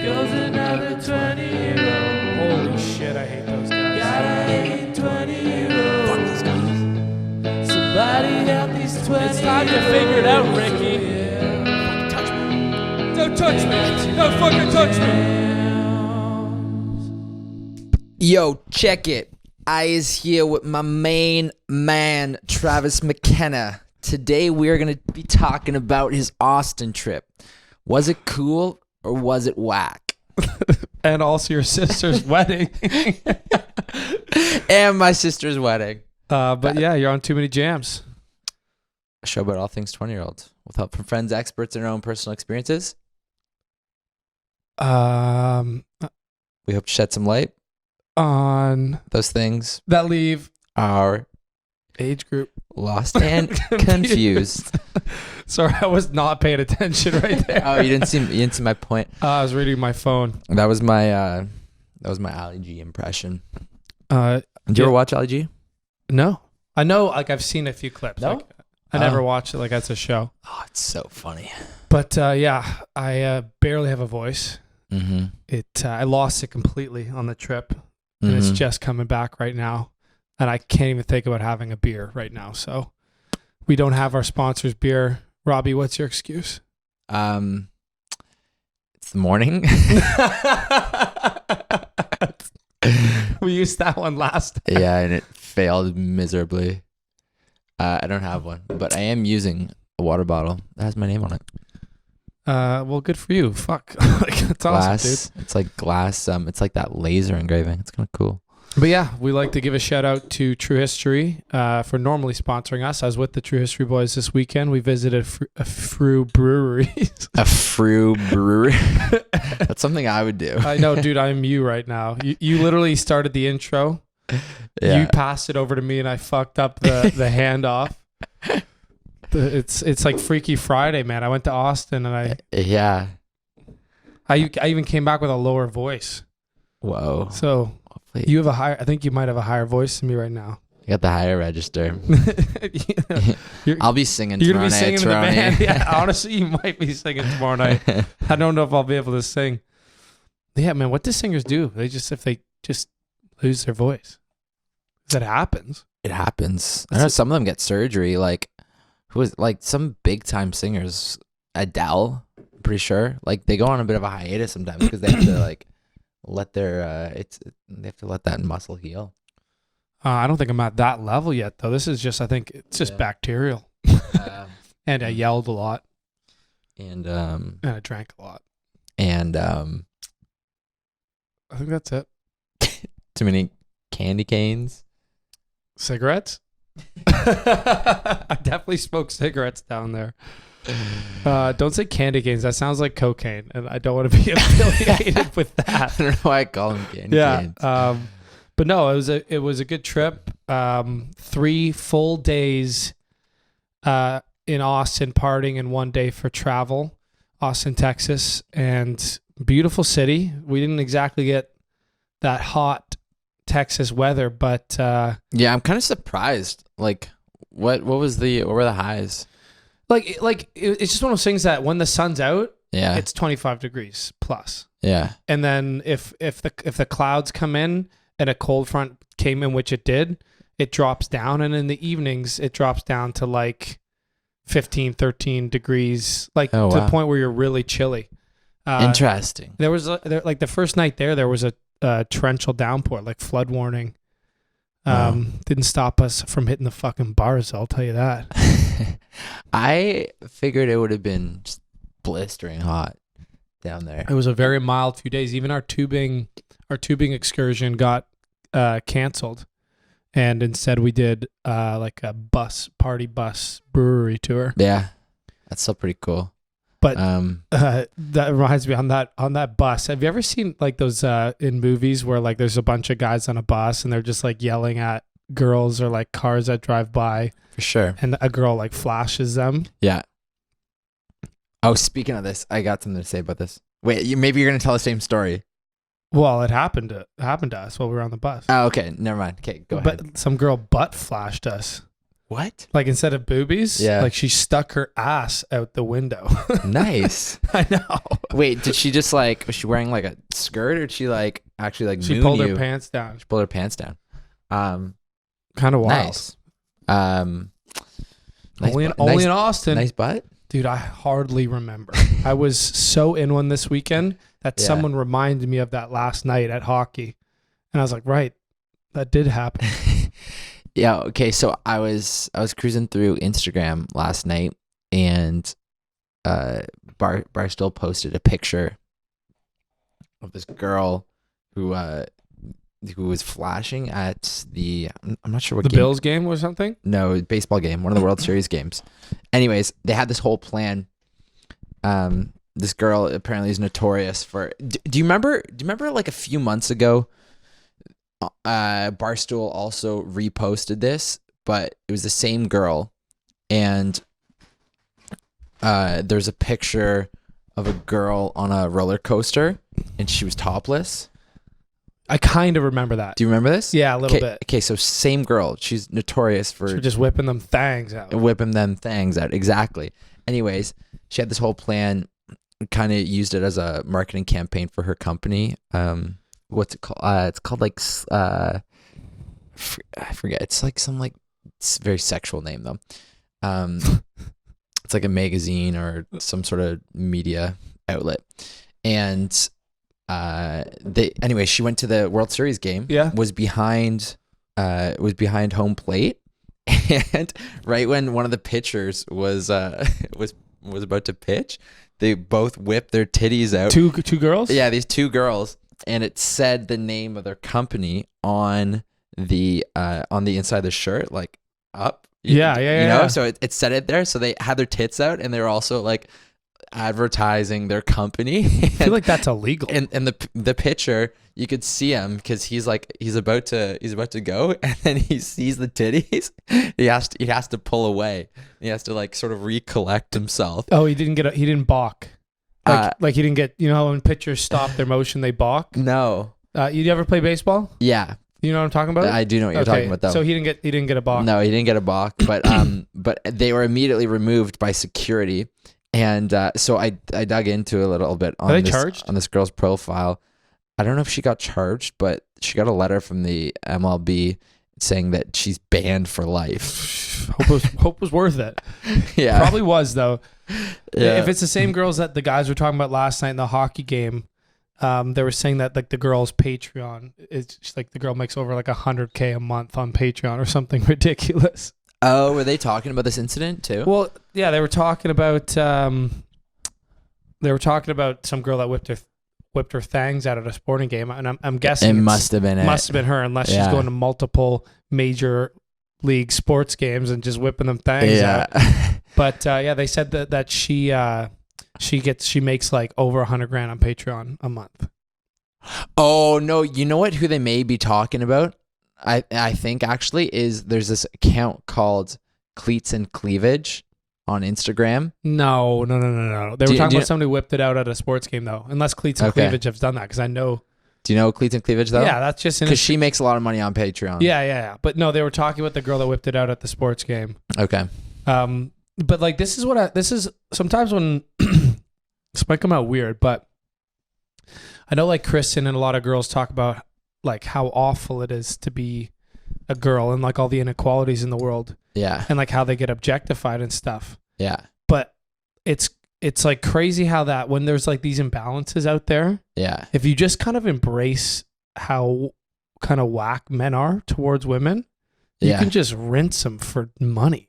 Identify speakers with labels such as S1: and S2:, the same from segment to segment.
S1: Goes another 20-year-old.
S2: Holy shit, I hate those guys.
S1: Gotta hate 20-year-olds.
S3: Fuck those guys.
S1: Somebody help these 20-year-olds.
S2: It's time to figure it out, Ricky.
S3: Touch me.
S2: Don't touch me. Don't fucking touch me.
S3: Yo, check it. I is here with my main man, Travis McKenna. Today we are going to be talking about his Austin trip. Was it cool or was it whack?
S2: And also your sister's wedding.
S3: And my sister's wedding.
S2: But yeah, you're on Too Many Jams.
S3: A show about all things 20-year-olds with help from friends, experts, and our own personal experiences. We hope to shed some light
S2: On
S3: those things
S2: that leave
S3: are
S2: age group.
S3: lost and confused.
S2: Sorry, I was not paying attention right there.
S3: Oh, you didn't see my point.
S2: I was reading my phone.
S3: That was my Ali G impression.
S2: Did
S3: Did you ever watch Ali G?
S2: No, I know. Like I've seen a few clips.
S3: No?
S2: Like, I never watched it. Like as a show.
S3: Oh, it's so funny.
S2: But yeah, I barely have a voice.
S3: Mm-hmm.
S2: I lost it completely on the trip, and it's just coming back right now. And I can't even think about having a beer right now. So we don't have our sponsor's beer. Robbie, what's your excuse?
S3: It's the morning.
S2: We used that one last time.
S3: Yeah, and it failed miserably. I don't have one, but I am using a water bottle that has my name on it.
S2: Well, good for you. Fuck. Like, that's
S3: Glass.
S2: awesome, dude.
S3: It's like glass. It's like that laser engraving. It's kind of cool.
S2: But yeah, we like to give a shout out to True History for normally sponsoring us. I was with the True History boys this weekend. We visited a few breweries.
S3: A Frew brewery. That's something I would do.
S2: I know, dude. I'm you right now. You literally started the intro.
S3: Yeah.
S2: You passed it over to me, and I fucked up the handoff. It's like Freaky Friday, man. I went to Austin, and I even came back with a lower voice.
S3: Whoa.
S2: So you have a higher. I think you might have a higher voice than me right now.
S3: You got the higher register. I'll be singing
S2: You're
S3: tomorrow
S2: gonna be
S3: night.
S2: singing in the band. Yeah, honestly, you might be singing tomorrow night. I don't know if I'll be able to sing. Yeah, man. What do singers do? If they just lose their voice. That happens.
S3: It happens. I know some of them get surgery. Like, who is like some big time singers? Adele, I'm pretty sure. Like they go on a bit of a hiatus sometimes because they have to like let their they have to let that muscle heal.
S2: I don't think I'm at that level yet, though. This is just, I think it's just bacterial. And I yelled a lot.
S3: And
S2: I drank a lot.
S3: And
S2: I think that's it.
S3: too many candy canes.
S2: Cigarettes? I definitely smoked cigarettes down there. Don't say candy canes. That sounds like cocaine, and I don't want to be affiliated with that.
S3: I don't know why I call them candy canes.
S2: But no, it was a good trip. 3 full days in Austin partying and 1 day for travel. Austin, Texas, and beautiful city. We didn't exactly get that hot Texas weather, but
S3: yeah, I'm kind of surprised. Like, what were the highs?
S2: Like it's just one of those things that when the sun's out,
S3: Yeah,
S2: it's 25 degrees plus.
S3: yeah,
S2: And then if the clouds come in and a cold front came in, which it did, it drops down, and in the evenings it drops down to like 15, 13 degrees, like to the point where you're really chilly.
S3: Interesting.
S2: There was like the first night there was a torrential downpour, like flood warning. Didn't stop us from hitting the fucking bars, I'll tell you that.
S3: I figured it would have been just blistering hot down there.
S2: It was a very mild few days. Even our tubing excursion got canceled, and instead we did like a party bus brewery tour.
S3: Yeah, that's still pretty cool.
S2: But that reminds me, on that bus, have you ever seen like those in movies where like there's a bunch of guys on a bus and they're just like yelling at girls or like cars that drive by?
S3: For sure.
S2: And a girl like flashes them.
S3: Yeah. Oh, speaking of this, I got something to say about this. Wait, maybe you're gonna tell the same story.
S2: Well, it happened to us while we were on the bus.
S3: Oh, okay. Never mind. Okay, go ahead.
S2: But some girl butt flashed us.
S3: What?
S2: Like instead of boobies,
S3: Yeah.
S2: like she stuck her ass out the window.
S3: Nice.
S2: I know.
S3: Wait, did she just like, was she wearing like a skirt, or did she like actually like
S2: She
S3: moon
S2: pulled
S3: you?
S2: her pants down.
S3: She pulled her pants down.
S2: Kind of wild.
S3: Nice. Nice
S2: Only
S3: nice,
S2: in Austin.
S3: Nice butt.
S2: Dude, I hardly remember. I was so in one this weekend that
S3: Yeah.
S2: someone reminded me of that last night at hockey. And I was like, right, that did happen.
S3: Yeah. Okay. So I was cruising through Instagram last night, and Barstool posted a picture of this girl who was flashing at the, I'm not sure what
S2: The
S3: game.
S2: Bills game or something?
S3: No, baseball game, one of the World Series games. Anyways, they had this whole plan. This girl apparently is notorious for. Do you remember like a few months ago? Barstool also reposted this, but it was the same girl, and there's a picture of a girl on a roller coaster, and she was topless.
S2: I kind of remember that.
S3: Do you remember this?
S2: Yeah, a little bit.
S3: Okay, so same girl. She's notorious for
S2: She's just whipping them fangs out.
S3: whipping them things out. Exactly. Anyways, she had this whole plan, kind of used it as a marketing campaign for her company. What's it called? It's called like I forget. It's like some like it's a very sexual name though. It's like a magazine or some sort of media outlet, and she went to the World Series game.
S2: Yeah.
S3: Was behind home plate, and right when one of the pitchers was about to pitch, they both whipped their titties out.
S2: Two girls?
S3: Yeah, these two girls, and it said the name of their company on the inside of the shirt, like up.
S2: Yeah.
S3: You know, so it said it there. So they had their tits out, and they were also like advertising their company.
S2: I feel like that's illegal.
S3: And the pitcher, you could see him because he's about to go, and then he sees the titties. He has to pull away. He has to like sort of recollect himself.
S2: Oh, he didn't balk. Like he didn't get, you know, when pitchers stop their motion, they balk.
S3: No.
S2: You ever play baseball?
S3: Yeah.
S2: You know what I'm talking about?
S3: I do know what you're talking about though.
S2: So he didn't get a balk.
S3: No, he didn't get a balk, but but they were immediately removed by security. And so I dug into a little bit on this girl's profile. I don't know if she got charged, but she got a letter from the MLB saying that she's banned for life.
S2: Hope was worth it.
S3: Yeah,
S2: probably was though.
S3: Yeah.
S2: If it's the same girls that the guys were talking about last night in the hockey game, they were saying that like the girl's Patreon, it's like the girl makes over like $100K a month on Patreon or something ridiculous.
S3: Oh, were they talking about this incident too?
S2: Well, yeah, they were talking about some girl that whipped her fangs out at a sporting game, and I'm guessing
S3: it must have been
S2: her, unless she's going to multiple major league sports games and just whipping them fangs out. But yeah, they said that she makes like over $100,000 on Patreon a month.
S3: Oh no, you know what? Who they may be talking about? I think actually is there's this account called Cleats and Cleavage on Instagram.
S2: No. They were talking about somebody who whipped it out at a sports game though. Unless Cleats and Cleavage have done that, because I know.
S3: Do you know Cleats and Cleavage though?
S2: Yeah, that's just
S3: because she makes a lot of money on Patreon.
S2: Yeah. But no, they were talking about the girl that whipped it out at the sports game.
S3: Okay.
S2: But like this is sometimes when this might come out weird, but I know like Kristen and a lot of girls talk about like how awful it is to be a girl and like all the inequalities in the world.
S3: Yeah.
S2: And like how they get objectified and stuff.
S3: Yeah.
S2: But it's like crazy how that when there's like these imbalances out there.
S3: Yeah.
S2: If you just kind of embrace how kind of whack men are towards women, you can just rinse them for money.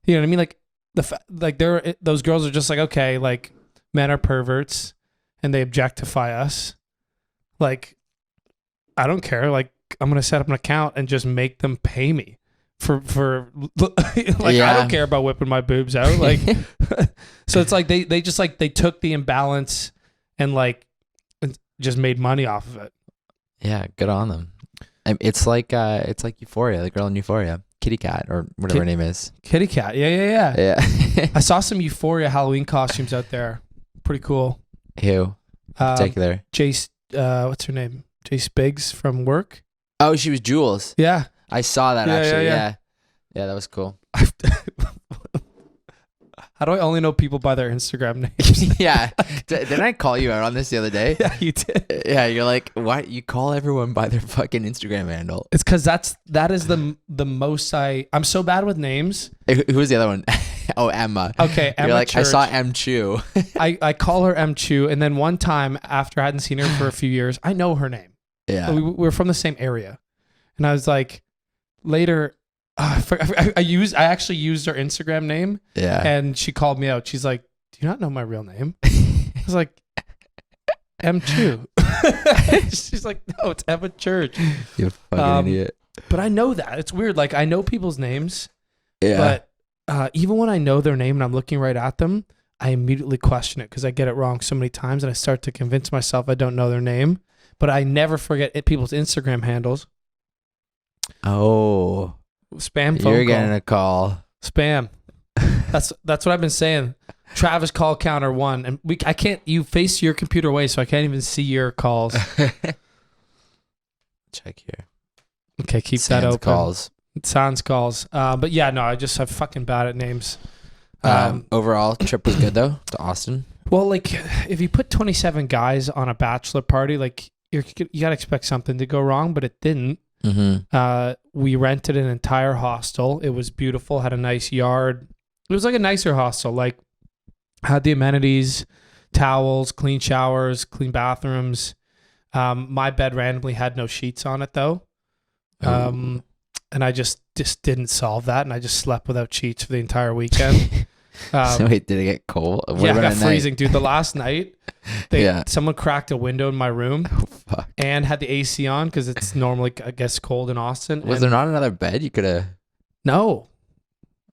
S2: You know what I mean? Like those girls are just like, okay, like men are perverts and they objectify us. Like, I don't care. Like, I'm going to set up an account and just make them pay me for like, I don't care about whipping my boobs out. Like, so it's like, they just like, they took the imbalance and like, just made money off of it.
S3: Yeah. Good on them. It's like Euphoria, the girl in Euphoria, Kitty Cat or whatever her name is.
S2: Kitty Cat. Yeah.
S3: Yeah.
S2: I saw some Euphoria Halloween costumes out there. Pretty cool.
S3: Who? Particular.
S2: Jace, what's her name? Jace Biggs from work.
S3: Oh, she was Jules.
S2: Yeah.
S3: I saw that actually. Yeah, that was cool.
S2: How do I only know people by their Instagram names?
S3: Yeah. Didn't I call you out on this the other day?
S2: Yeah, you did.
S3: Yeah, you're like, why you call everyone by their fucking Instagram handle?
S2: It's because that is the most I'm so bad with names.
S3: Who was the other one? Oh, Emma.
S2: Okay, Emma.
S3: You're like,
S2: Church.
S3: I saw M Chu.
S2: I call her M Chu, and then one time after I hadn't seen her for a few years, I know her name.
S3: Yeah.
S2: We were from the same area, and I was like, later. I actually used her Instagram name.
S3: Yeah.
S2: And she called me out. She's like, "Do you not know my real name?" I was like, "M Chu." She's like, "No, it's Emma Church."
S3: You fucking idiot.
S2: But I know that. It's weird. Like, I know people's names.
S3: Yeah.
S2: But even when I know their name and I'm looking right at them, I immediately question it because I get it wrong so many times, and I start to convince myself I don't know their name. But I never forget people's Instagram handles.
S3: Oh.
S2: Spam phone
S3: You're
S2: call.
S3: getting a call.
S2: Spam. That's what I've been saying. Travis call counter 1, and I can't. You face your computer away, so I can't even see your calls.
S3: Check here.
S2: Okay, keep
S3: Sans
S2: that open.
S3: calls.
S2: Sans calls. But yeah, no, I'm fucking bad at names.
S3: Overall, trip was good though to Austin.
S2: Well, like if you put 27 guys on a bachelor party, like you gotta expect something to go wrong, but it didn't.
S3: Mm-hmm.
S2: We rented an entire hostel. It was beautiful. Had a nice yard. It was like a nicer hostel. Like had the amenities, towels, clean showers, clean bathrooms. My bed randomly had no sheets on it though. And I just didn't solve that, and I just slept without sheets for the entire weekend.
S3: So wait, did it get cold? What
S2: Yeah, it
S3: about
S2: got
S3: at night?
S2: freezing, dude. The last night, someone cracked a window in my room
S3: Oh, fuck.
S2: and had the AC on because it's normally, I guess, cold in Austin.
S3: Was there not another bed you could have?
S2: No.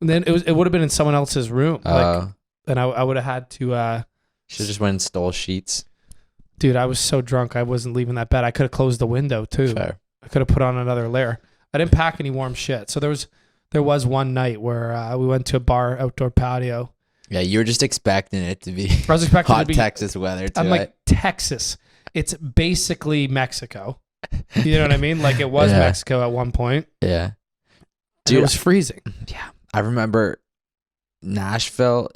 S2: And then it would have been in someone else's room. And I would have had to.
S3: Should have just went and stole sheets.
S2: Dude, I was so drunk I wasn't leaving that bed. I could have closed the window too.
S3: Fair.
S2: I could have put on another layer. I didn't pack any warm shit. So there was one night where we went to a bar, outdoor patio.
S3: Yeah, you were just expecting it to be
S2: I was expecting
S3: hot
S2: it to be
S3: Texas weather too.
S2: I'm like, Texas. It's basically Mexico. You know what I mean? Like it was
S3: Yeah.
S2: Mexico at one point.
S3: Yeah.
S2: Dude, it was freezing.
S3: Yeah. I remember Nashville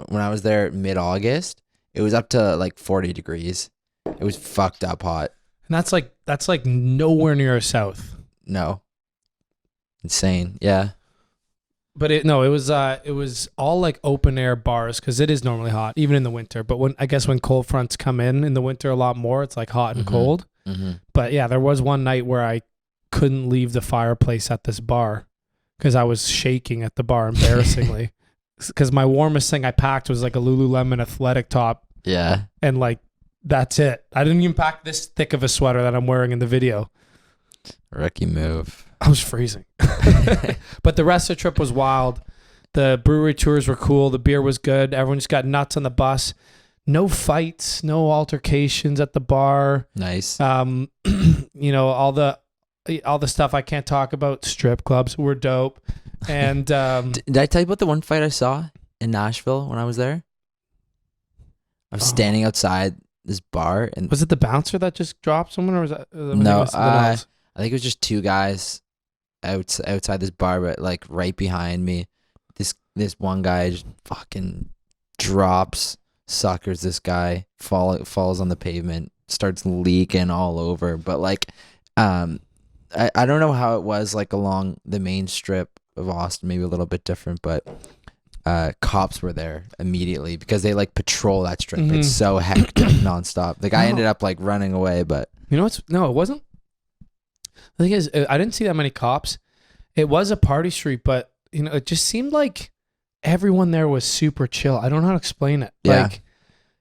S3: when I was there mid-August. It was up to like 40 degrees. It was fucked up hot.
S2: And that's like nowhere near south.
S3: No. Insane. Yeah.
S2: But it was all like open air bars because it is normally hot even in the winter. But when cold fronts come in the winter a lot more, it's like hot and cold.
S3: Mm-hmm.
S2: But yeah, there was one night where I couldn't leave the fireplace at this bar because I was shaking at the bar embarrassingly. Because my warmest thing I packed was like a Lululemon athletic top.
S3: Yeah.
S2: And like that's it. I didn't even pack this thick of a sweater that I'm wearing in the video.
S3: Rookie move.
S2: I was freezing. But the rest of the trip was wild. The brewery tours were cool. The beer was good. Everyone just got nuts on the bus. No fights, no altercations at the bar.
S3: Nice.
S2: You know, all the stuff I can't talk about. Strip clubs were dope. And
S3: Did I tell you about the one fight I saw in Nashville when I was there? I was standing outside this bar and
S2: was it the bouncer that just dropped someone, or was that
S3: no?
S2: something else?
S3: I think it was just two guys outside this bar, but like right behind me, this one guy just fucking drops, suckers this guy, falls on the pavement, starts leaking all over. But like, I don't know how it was like along the main strip of Austin, maybe a little bit different, but cops were there immediately because they like patrol that strip.
S2: Mm-hmm.
S3: It's so hectic nonstop. The guy ended up like running away, but
S2: you know what's no, it wasn't. The thing is, I didn't see that many cops. It was a party street, but you know, it just seemed like everyone there was super chill. I don't know how to explain it.
S3: Yeah.
S2: Like,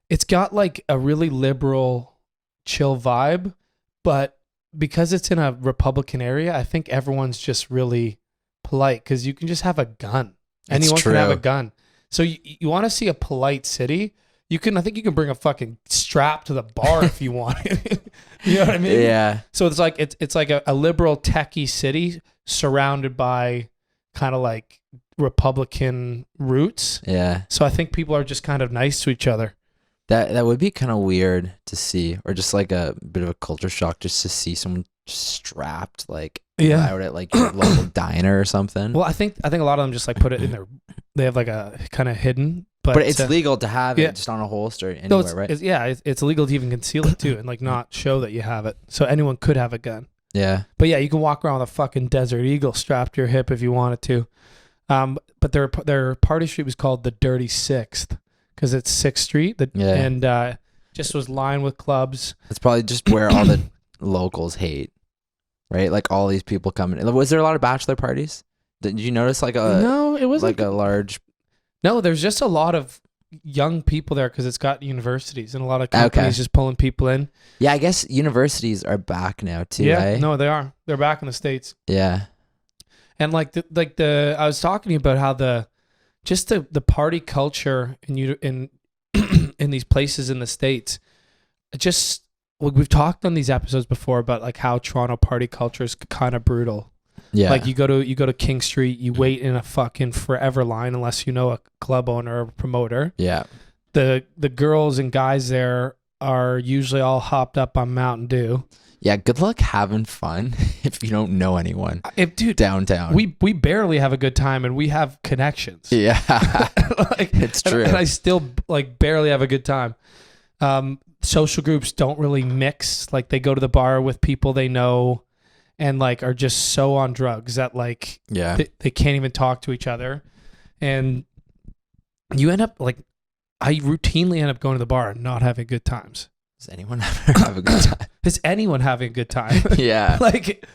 S2: it's got like a really liberal, chill vibe, but because it's in a Republican area, I think everyone's just really polite because you can just have a gun. Anyone can have a gun. So you want to see a polite city? I think you can bring a fucking strap to the bar if you want. You know what I mean?
S3: Yeah.
S2: So it's like a liberal techie city surrounded by kind of like Republican roots.
S3: Yeah.
S2: So I think people are just kind of nice to each other.
S3: That would be kind of weird to see, or just like a bit of a culture shock just to see someone strapped like
S2: Yeah.
S3: out at like your local diner or something.
S2: Well, I think a lot of them just like put it in their. They have like a kind of hidden, but
S3: it's legal to have
S2: yeah.
S3: it just on a holster
S2: No,
S3: anywhere, right?
S2: It's illegal to even conceal it too, and like not show that you have it. So anyone could have a gun.
S3: Yeah.
S2: But yeah, you can walk around with a fucking Desert Eagle strapped to your hip if you wanted to. But their party street was called the Dirty Sixth because it's 6th Street. And just was lined with clubs.
S3: It's probably just where all the locals hate, right? Like all these people coming. Was there a lot of bachelor parties? Did you notice
S2: No, it wasn't
S3: like a large.
S2: No, there's just a lot of young people there because it's got universities and a lot of companies just pulling people in.
S3: Yeah, I guess universities are back now too.
S2: Yeah, no, they are. They're back in the States.
S3: Yeah,
S2: and I was talking to you about how the party culture in these places in the States, we've talked on these episodes before about like how Toronto party culture is kind of brutal.
S3: Yeah.
S2: Like you go to King Street, you wait in a fucking forever line unless you know a club owner or a promoter.
S3: Yeah.
S2: The girls and guys there are usually all hopped up on Mountain Dew.
S3: Yeah, good luck having fun if you don't know anyone. Downtown.
S2: We barely have a good time and we have connections.
S3: Yeah. It's true.
S2: And I still like barely have a good time. Social groups don't really mix. Like they go to the bar with people they know and like are just so on drugs that like they can't even talk to each other. And you end up like, I routinely end up going to the bar and not having good times.
S3: Does anyone ever have a good time?
S2: Is anyone having a good time?
S3: Yeah.
S2: Like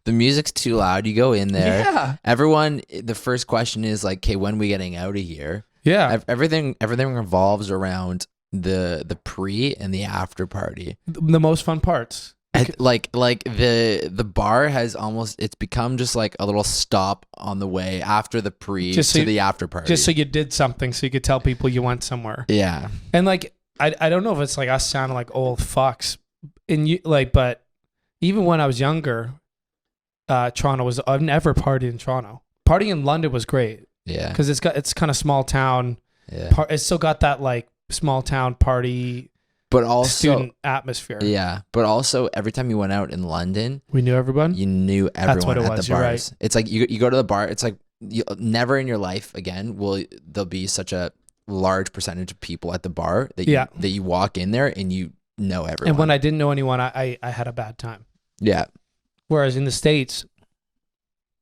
S3: the music's too loud. You go in there.
S2: Yeah.
S3: Everyone, the first question is like, okay, when are we getting out of here?
S2: Yeah.
S3: Everything revolves around the pre and the after party.
S2: The most fun parts.
S3: Like the bar has it's become just like a little stop on the way after the pre to the after party.
S2: Just so you did something so you could tell people you went somewhere.
S3: Yeah.
S2: And like I don't know if it's like us sounding like old fucks but even when I was younger, Toronto I've never partied in Toronto. Partying in London was great.
S3: Yeah.
S2: Because it's kind of small town.
S3: Yeah.
S2: It's still got that like small town party
S3: but also
S2: student atmosphere.
S3: Yeah, but also every time you went out in London,
S2: we knew everyone.
S3: You knew everyone.
S2: That's what it
S3: at
S2: was.
S3: the bars.
S2: You're right.
S3: It's like you go to the bar. It's like never in your life again will there'll be such a large percentage of people at the bar that you walk in there and you know everyone.
S2: And when I didn't know anyone, I had a bad time.
S3: Yeah.
S2: Whereas in the States,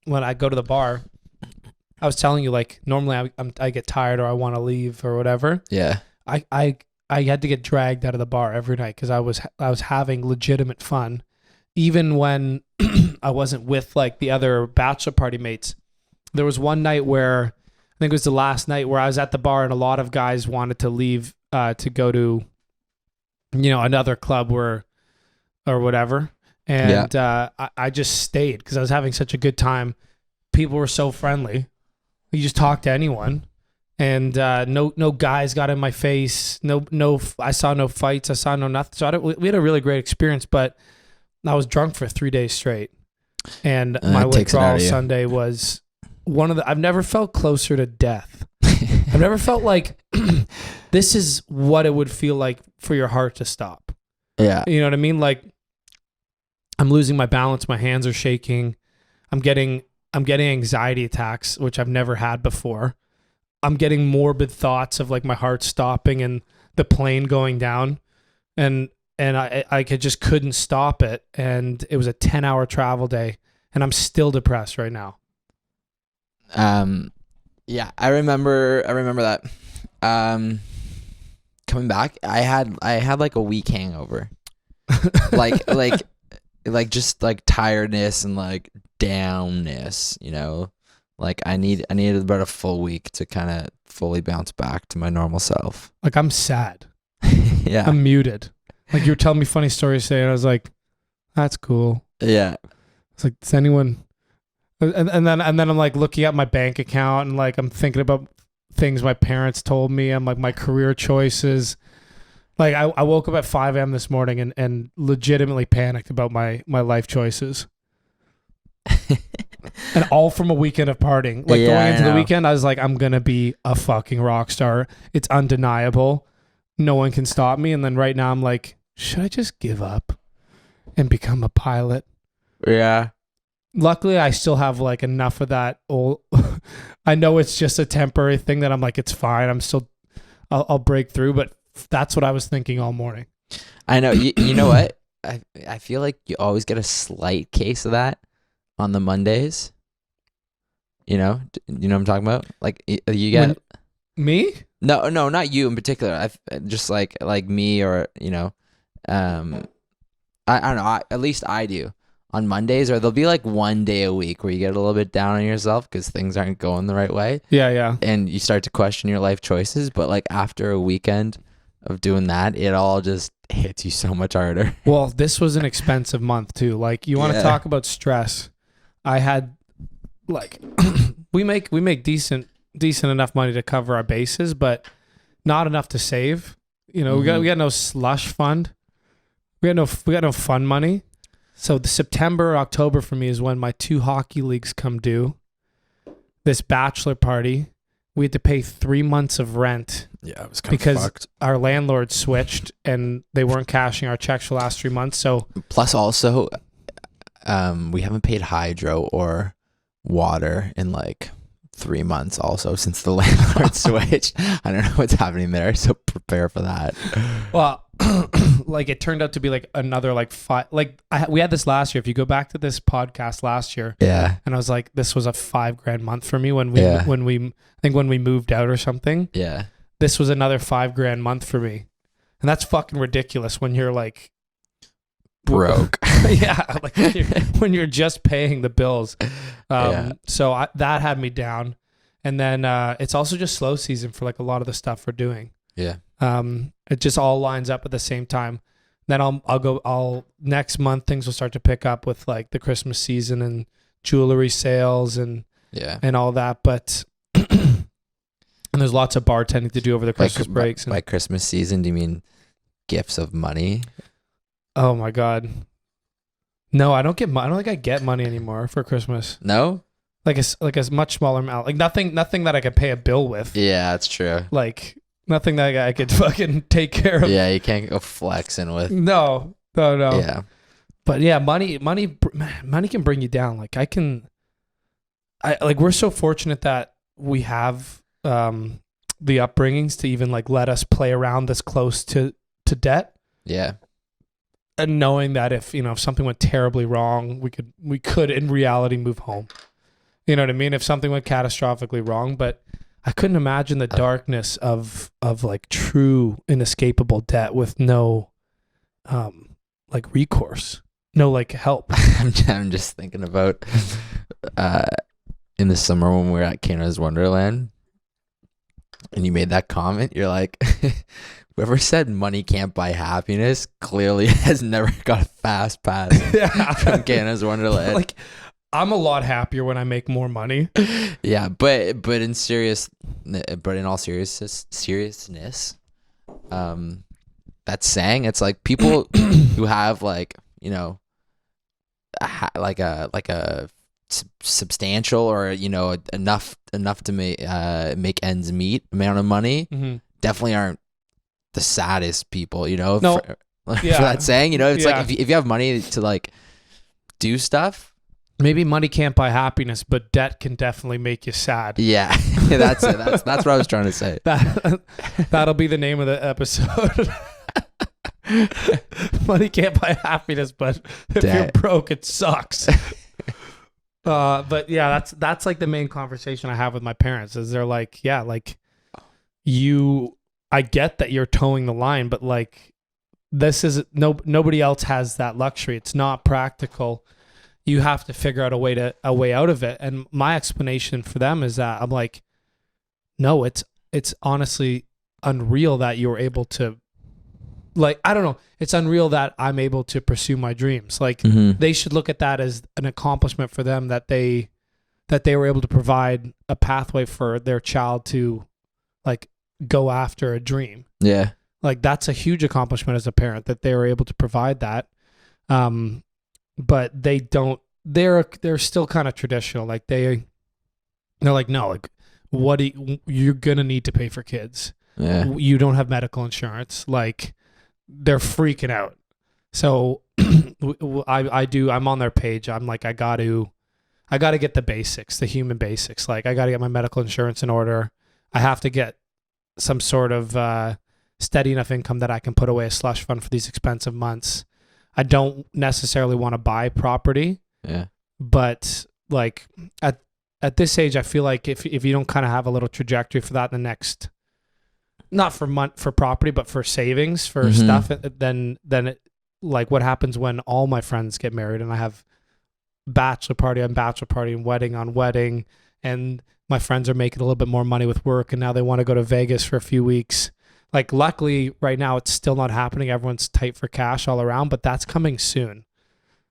S2: when I go to the bar, I was telling you like normally I get tired or I want to leave or whatever.
S3: Yeah.
S2: I had to get dragged out of the bar every night because I was having legitimate fun, even when I wasn't with like the other bachelor party mates. There was one night where I think it was the last night where I was at the bar and a lot of guys wanted to leave to go to, another club or whatever, and I just stayed because I was having such a good time. People were so friendly. You just talk to anyone. And no guys got in my face. No, I saw no fights. I saw no nothing. So we had a really great experience. But I was drunk for 3 days straight, and my withdrawal Sunday was one of the. I've never felt closer to death. I've never felt like this is what it would feel like for your heart to stop.
S3: Yeah,
S2: you know what I mean. Like I'm losing my balance. My hands are shaking. I'm getting anxiety attacks, which I've never had before. I'm getting morbid thoughts of like my heart stopping and the plane going down, and I just couldn't stop it. And it was a 10-hour travel day, and I'm still depressed right now.
S3: Yeah, I remember that. Coming back, I had like a week hangover, like just like tiredness and like downness, Like I needed about a full week to kind of fully bounce back to my normal self.
S2: Like I'm sad.
S3: Yeah.
S2: I'm muted. Like you were telling me funny stories today, and I was like, that's cool.
S3: Yeah.
S2: It's like, does anyone and then I'm like looking at my bank account and like I'm thinking about things my parents told me. I'm like my career choices. Like I woke up at 5 a.m. this morning and legitimately panicked about my life choices. And all from a weekend of partying. Like going into the weekend, I was like, I'm going to be a fucking rock star. It's undeniable. No one can stop me. And then right now I'm like, should I just give up and become a pilot?
S3: Yeah.
S2: luckily I still have like enough of that old. I know it's just a temporary thing that I'm like, it's fine. I'll break through, but that's what I was thinking all morning.
S3: I know. You know what? I feel like you always get a slight case of that on the Mondays. You know what I'm talking about? Like you get
S2: me?
S3: No, not you in particular. I just like me or I don't know. At least I do on Mondays, or there'll be like one day a week where you get a little bit down on yourself because things aren't going the right way.
S2: Yeah.
S3: And you start to question your life choices. But like after a weekend of doing that, it all just hits you so much harder.
S2: Well, this was an expensive month too. Like you want to talk about stress. I had like we make decent enough money to cover our bases, but not enough to save. We got no slush fund. We got no fun money. So the September, October for me is when my 2 hockey leagues come due. This bachelor party, we had to pay 3 months of rent.
S3: Yeah, it was kind of
S2: because
S3: fucked.
S2: Our landlord switched and they weren't cashing our checks for the last 3 months. So
S3: plus also, we haven't paid hydro or water in like 3 months also since the landlord switched. I don't know what's happening there, so prepare for that.
S2: Well, like it turned out to be like another like 5. Like we had this last year. If you go back to this podcast last year,
S3: yeah,
S2: and I was like, this was a $5,000 month for me when we moved out or something.
S3: Yeah,
S2: this was another $5,000 month for me, and that's fucking ridiculous when you're like
S3: broke.
S2: Yeah, like when you're just paying the bills. So that had me down, and then it's also just slow season for like a lot of the stuff we're doing.
S3: Yeah.
S2: It just all lines up at the same time. Then I'll next month things will start to pick up with like the Christmas season and jewelry sales and all that. But and there's lots of bartending to do over the Christmas breaks.
S3: By Christmas season, do you mean gifts of money?
S2: Oh my God. No, I don't think I get money anymore for Christmas.
S3: No?
S2: Like a much smaller amount. Like nothing that I could pay a bill with.
S3: Yeah, that's true.
S2: Like nothing that I could fucking take care of.
S3: Yeah, you can't go flexing with.
S2: No.
S3: Yeah.
S2: But yeah, money can bring you down. Like we're so fortunate that we have the upbringings to even like let us play around this close to debt.
S3: Yeah.
S2: And knowing that if something went terribly wrong, we could in reality move home. You know what I mean? If something went catastrophically wrong, but I couldn't imagine the darkness of like true inescapable debt with no like recourse, no like help.
S3: I'm just thinking about in the summer when we were at Canada's Wonderland and you made that comment, you're like, whoever said money can't buy happiness clearly has never got a fast pass from Canada's Wonderland.
S2: Like, I'm a lot happier when I make more money.
S3: Yeah, but in all seriousness, that saying, it's like people who have like like a substantial or enough to make ends meet amount of money definitely aren't the saddest people.
S2: No.
S3: For that saying, it's like if you have money to like do stuff.
S2: Maybe money can't buy happiness, but debt can definitely make you sad.
S3: Yeah, that's it. That's what I was trying to say.
S2: That'll be the name of the episode. Money can't buy happiness, but if you're broke, it sucks. But yeah, that's like the main conversation I have with my parents. Is they're like, yeah, like I get that you're towing the line, but like this is nobody else has that luxury. It's not practical. You have to figure out a way out of it. And my explanation for them is that I'm like, no, it's honestly unreal that you were able to, like, I don't know. It's unreal that I'm able to pursue my dreams. Like they should look at that as an accomplishment for them that they were able to provide a pathway for their child to like go after a dream.
S3: Yeah.
S2: Like that's a huge accomplishment as a parent that they were able to provide that. But they don't. They're still kind of traditional. Like they're like, no, like you're gonna need to pay for kids.
S3: Yeah.
S2: You don't have medical insurance. Like they're freaking out. So I'm on their page. I'm like, I got to I got to get the basics, the human basics. Like I got to get my medical insurance in order. I have to get some sort of steady enough income that I can put away a slush fund for these expensive months. I don't necessarily want to buy property.
S3: Yeah.
S2: But like at this age, I feel like if you don't kind of have a little trajectory for that in the next, not for property, but for savings, for stuff, then it, like what happens when all my friends get married and I have bachelor party on bachelor party and wedding on wedding, and my friends are making a little bit more money with work and now they want to go to Vegas for a few weeks. Like luckily right now it's still not happening. Everyone's tight for cash all around, but that's coming soon.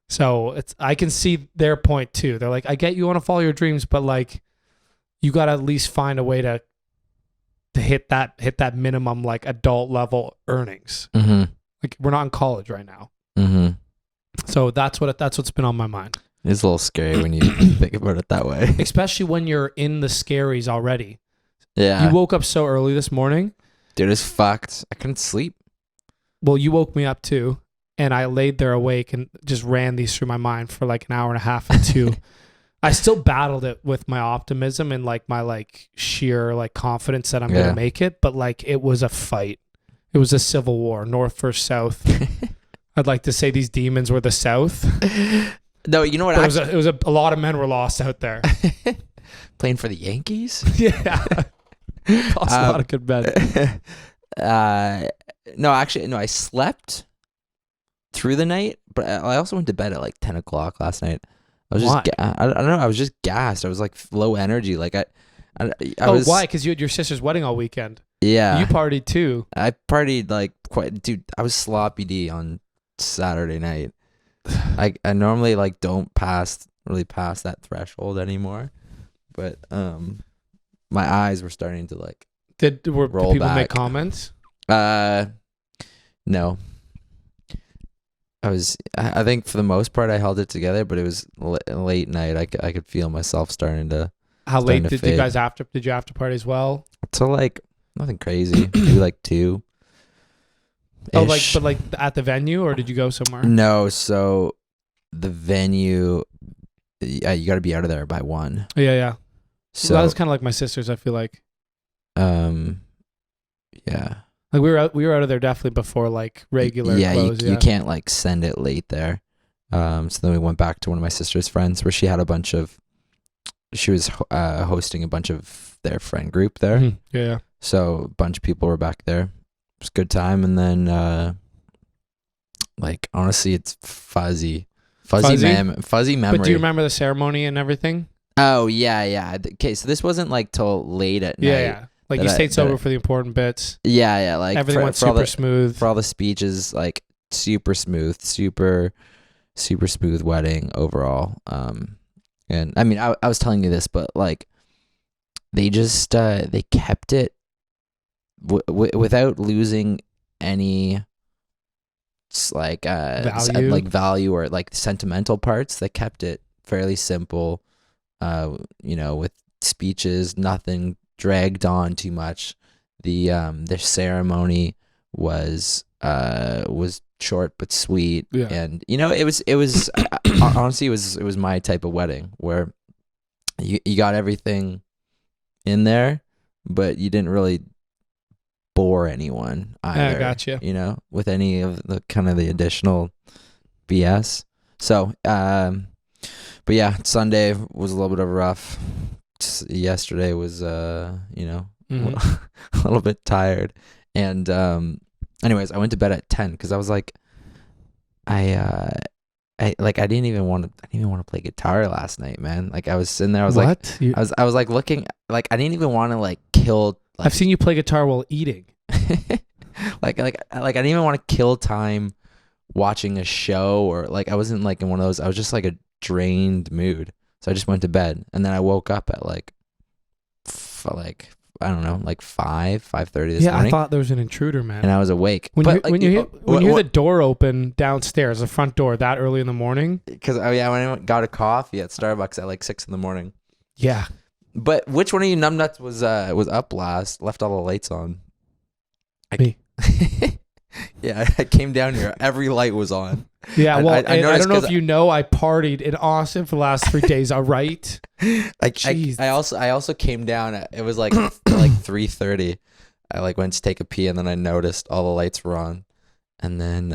S2: So I can see their point too. They're like, I get you want to follow your dreams, but like you got to at least find a way to hit that minimum like adult level earnings. Like we're not in college right now. So that's what's been on my mind.
S3: It's a little scary when you think about it that way.
S2: Especially when you're in the scaries already.
S3: Yeah.
S2: You woke up so early this morning.
S3: Dude, it's fucked. I couldn't sleep.
S2: Well, you woke me up too. And I laid there awake and just ran these through my mind for like an hour and a half or two. I still battled it with my optimism and like my like sheer like confidence that I'm going to make it. But like it was a fight. It was a civil war, North versus South. I'd like to say these demons were the South.
S3: No, you know what?
S2: It was a lot of men were lost out there.
S3: Playing for the Yankees?
S2: Yeah. Lost a lot of good men.
S3: No, I slept through the night, but I also went to bed at like 10 o'clock last night. I was I don't know. I was just gassed. I was like low energy. Like I was.
S2: Why? Because you had your sister's wedding all weekend.
S3: Yeah.
S2: You partied too.
S3: I partied like quite, dude. I was sloppy D on Saturday night. I normally like don't really pass that threshold anymore, but my eyes were starting to like.
S2: Did people
S3: back.
S2: make comments?
S3: No. I think for the most part I held it together, but it was late night. I could feel myself starting to.
S2: How late did you guys did you after party as well?
S3: So like nothing crazy, maybe like 2.
S2: Oh, but like at the venue, or did you go somewhere?
S3: No, so the venue, you got to be out of there by 1.
S2: Yeah.
S3: So
S2: that was kind of like my sister's. I feel like.
S3: Yeah.
S2: Like we were out of there definitely before like regular.
S3: Yeah,
S2: close,
S3: you can't like send it late there. So then we went back to one of my sister's friends where she had she was hosting a bunch of their friend group there.
S2: Mm-hmm. Yeah.
S3: So a bunch of people were back there. It was a good time, and then like honestly, it's fuzzy memory.
S2: But do you remember the ceremony and everything?
S3: Oh yeah. Okay, so this wasn't like till late at night.
S2: Yeah. Like you stayed sober for the important bits.
S3: Yeah. Like
S2: everything went super smooth.
S3: For all the speeches, like super smooth wedding overall. And I mean, I was telling you this, but like they just they kept it without losing any like value or like sentimental parts. They kept it fairly simple. With speeches, nothing dragged on too much. Their ceremony was short but sweet, and it was honestly it was my type of wedding where you got everything in there, but you didn't really bore anyone either.
S2: I gotcha.
S3: With any of the kind of the additional BS. So, but yeah, Sunday was a little bit of a rough. Yesterday was a little bit tired, and anyways, I went to bed at 10 because I was like, I didn't even want to play guitar last night, man. Like I was sitting there, I was I was like looking, like I didn't even want to like kill. Like,
S2: I've seen you play guitar while eating.
S3: like I didn't even want to kill time watching a show, or like I wasn't like in one of those. I was just like a drained mood, so I just went to bed, and then I woke up at like I don't know, like 5:30 this morning.
S2: I thought there was an intruder, man.
S3: And I was awake.
S2: When you hear the door open downstairs, the front door, that early in the morning.
S3: Because when I got a coffee at Starbucks at like 6 a.m.
S2: Yeah.
S3: But which one of you numbnuts was up last? Left all the lights on.
S2: Me.
S3: Yeah, I came down here. Every light was on.
S2: Yeah, well,
S3: I
S2: I
S3: noticed
S2: don't know
S3: 'cause
S2: if you know, I partied in Austin for the last 3 days. All right. Jeez.
S3: I also came down. It was like 3:30. I like went to take a pee and then I noticed all the lights were on, and then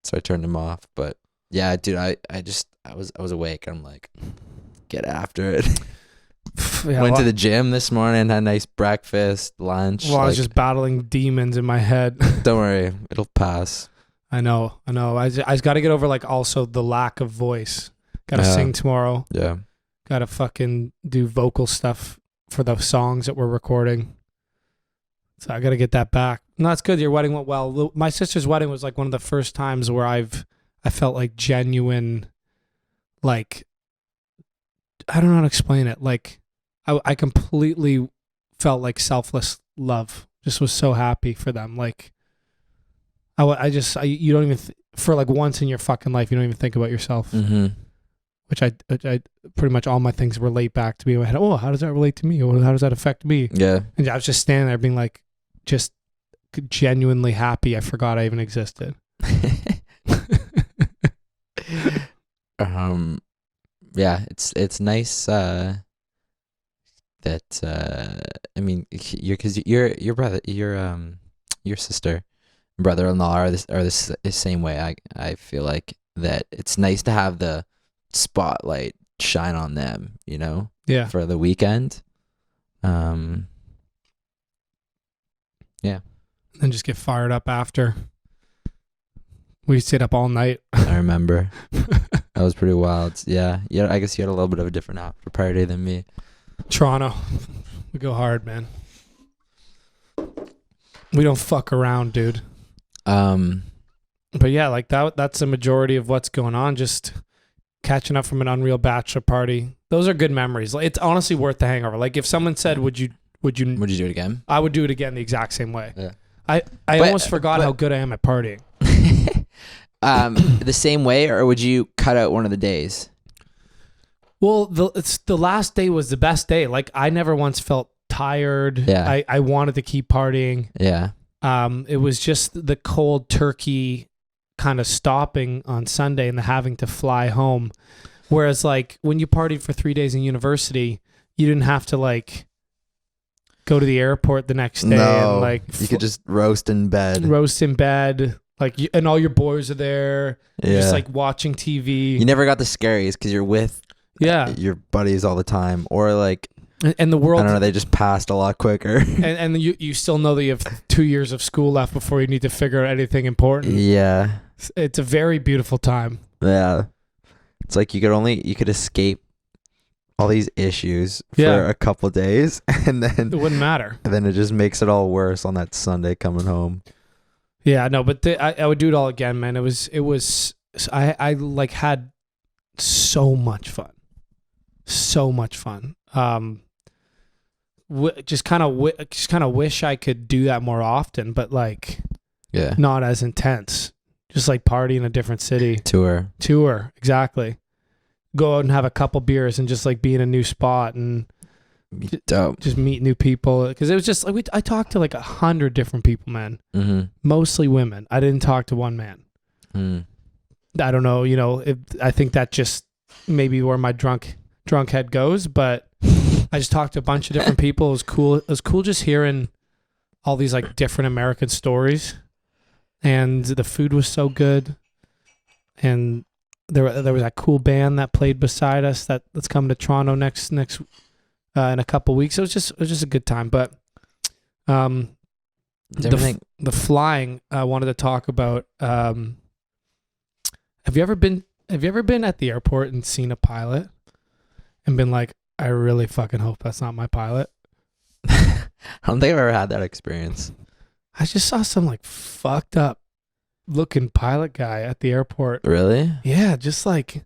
S3: so I turned them off. But yeah, dude, I was awake. I'm like, get after it.
S2: Yeah,
S3: Went to the gym this morning, had a nice breakfast, lunch.
S2: Well, I was just battling demons in my head.
S3: Don't worry, it'll pass.
S2: I know. I just got to get over like also the lack of voice. Got to sing tomorrow.
S3: Yeah.
S2: Got to fucking do vocal stuff for the songs that we're recording. So I got to get that back. No, that's good. Your wedding went well. My sister's wedding was like one of the first times where I felt like genuine, like, I don't know how to explain it. Like I completely felt like selfless love. Just was so happy for them. Like you don't even, for like once in your fucking life, you don't even think about yourself.
S3: Mm-hmm.
S2: Which I pretty much all my things relate back to me in my head. Oh, how does that relate to me? Or how does that affect me?
S3: Yeah.
S2: And I was just standing there being like, just genuinely happy. I forgot I even existed.
S3: Yeah, it's nice that I mean, your brother, your sister and brother-in-law are the same way. I feel like that it's nice to have the spotlight shine on them, you know?
S2: Yeah.
S3: For the weekend. Yeah.
S2: And just get fired up after. We stayed up all night.
S3: I remember. That was pretty wild. Yeah. Yeah. I guess you had a little bit of a different after party than me.
S2: Toronto. We go hard, man. We don't fuck around, dude. But yeah, like that's the majority of what's going on. Just catching up from an unreal bachelor party. Those are good memories. Like, it's honestly worth the hangover. Like if someone said, would you
S3: do it again?
S2: I would do it again the exact same way.
S3: Yeah.
S2: I almost forgot how good I am at partying.
S3: The same way, or would you cut out one of the days?
S2: Well, the last day was the best day. Like I never once felt tired.
S3: Yeah.
S2: I wanted to keep partying.
S3: Yeah.
S2: It was just the cold turkey kind of stopping on Sunday and the having to fly home. Whereas like when you partied for 3 days in university, you didn't have to like go to the airport the next day and like
S3: you could just roast in bed.
S2: Like and all your boys are there.
S3: Yeah.
S2: You're just like watching TV.
S3: You never got the scaries because you're with your buddies all the time, or like,
S2: and the world,
S3: I don't know, they just passed a lot quicker.
S2: and you still know that you have 2 years of school left before you need to figure out anything important.
S3: Yeah.
S2: It's a very beautiful time.
S3: Yeah. It's like you could escape all these issues for a couple days, and then
S2: it wouldn't matter.
S3: And then it just makes it all worse on that Sunday coming home.
S2: Yeah, no, but I would do it all again, man. I like had so much fun. Just kind of wish I could do that more often, but like, not as intense. Just like party in a different city. Tour, exactly. Go out and have a couple beers and just like be in a new spot and just meet new people. Because it was just like I talked to like 100 different people, man. Mm-hmm. Mostly women. I didn't talk to one man. I don't know, I think that just maybe where my drunk head goes, but I just talked to a bunch of different people. It was cool. It was cool just hearing all these like different American stories, and the food was so good. And there was that cool band that played beside us that's coming to Toronto next in a couple weeks. It was just a good time. But the flying I wanted to talk about. Have you ever been at the airport and seen a pilot and been like, I really fucking hope that's not my pilot?
S3: I don't think I've ever had that experience.
S2: I just saw some like fucked up looking pilot guy at the airport.
S3: Really?
S2: Yeah, just like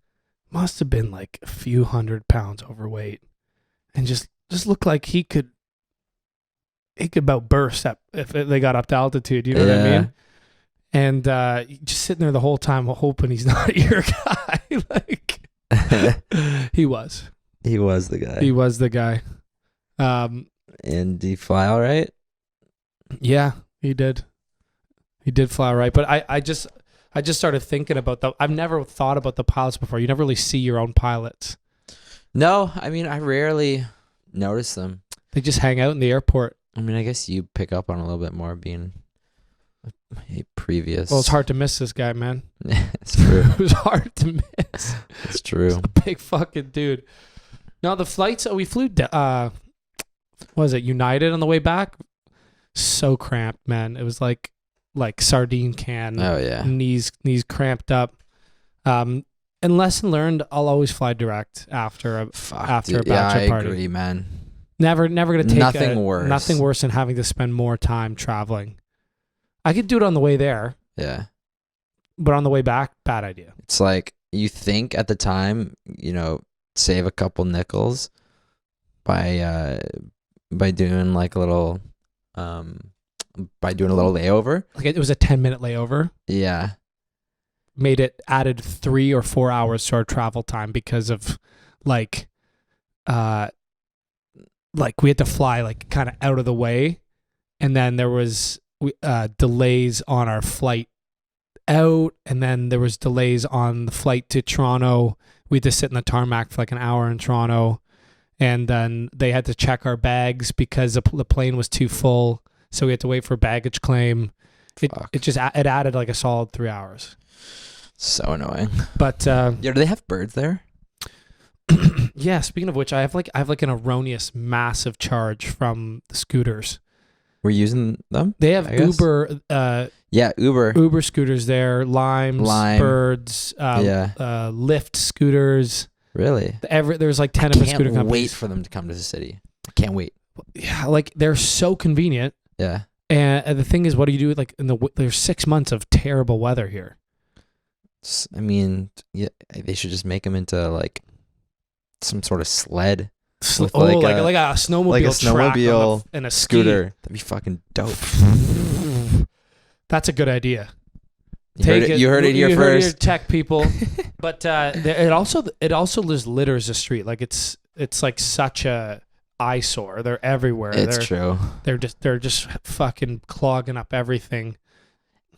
S2: must have been like a few 100 pounds overweight, and just looked like he could about burst if they got up to altitude. You know what I mean? And just sitting there the whole time hoping he's not your guy. Like he was.
S3: He was the guy.
S2: He was the guy.
S3: And did he fly all right?
S2: Yeah, he did. He did fly all right. But I just started thinking about I've never thought about the pilots before. You never really see your own pilots.
S3: No, I mean, I rarely notice them.
S2: They just hang out in the airport.
S3: I mean, I guess you pick up on a little bit more being a previous.
S2: Well, it's hard to miss this guy, man.
S3: It's true.
S2: It was hard to miss.
S3: It's true.
S2: A big fucking dude. No, the flights we flew. What was it, United on the way back? So cramped, man. It was like sardine can.
S3: Oh yeah.
S2: Knees cramped up. And lesson learned: I'll always fly direct after a bachelor party.
S3: I agree, man.
S2: Never gonna take
S3: nothing worse.
S2: Nothing worse than having to spend more time traveling. I could do it on the way there.
S3: Yeah.
S2: But on the way back, bad idea.
S3: It's like you think at the time, save a couple nickels by doing like a little by doing a little layover.
S2: Like it was a 10-minute layover.
S3: Yeah.
S2: Added 3 or 4 hours to our travel time because of like we had to fly like kind of out of the way, and then there was delays on our flight out, and then there was delays on the flight to Toronto. We had to sit in the tarmac for like an hour in Toronto, and then they had to check our bags because the plane was too full, so we had to wait for baggage claim. It added like a solid 3 hours.
S3: So annoying.
S2: But
S3: do they have birds there?
S2: Yeah, speaking of which, I have like an erroneous massive charge from the scooters.
S3: We're using them?
S2: They have Uber
S3: Uber.
S2: Uber scooters there, Lime, Birds, Lyft scooters.
S3: Really?
S2: There's like 10 of the scooter companies.
S3: I can't wait for them to come to the city. I can't wait.
S2: Yeah, like they're so convenient.
S3: Yeah.
S2: And the thing is, what do you do? Like there's 6 months of terrible weather here.
S3: I mean, they should just make them into like some sort of sled.
S2: Like a snowmobile track and a
S3: scooter. That'd be fucking dope.
S2: That's a good idea.
S3: You heard it here first.
S2: Here, tech people. But it also just litters the street. Like it's like such a eyesore. They're everywhere.
S3: It's true.
S2: They're just fucking clogging up everything.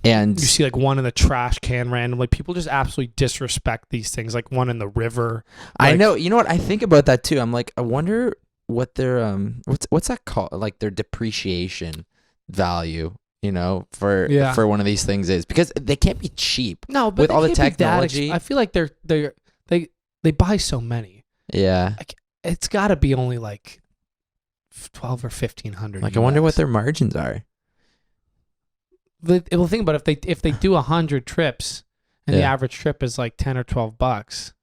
S3: And
S2: you see like one in the trash can randomly. People just absolutely disrespect these things. Like one in the river.
S3: I know. You know what? I think about that too. I'm like, I wonder what their what's that called? Like their depreciation value. For one of these things is, because they can't be cheap.
S2: No, but
S3: with all the technology,
S2: I feel like they buy so many.
S3: Yeah,
S2: like, it's got to be only like 12 or 1,500.
S3: Like US. I wonder what their margins are.
S2: Well, think about it. If they do 100 trips and the average trip is like $10 or $12,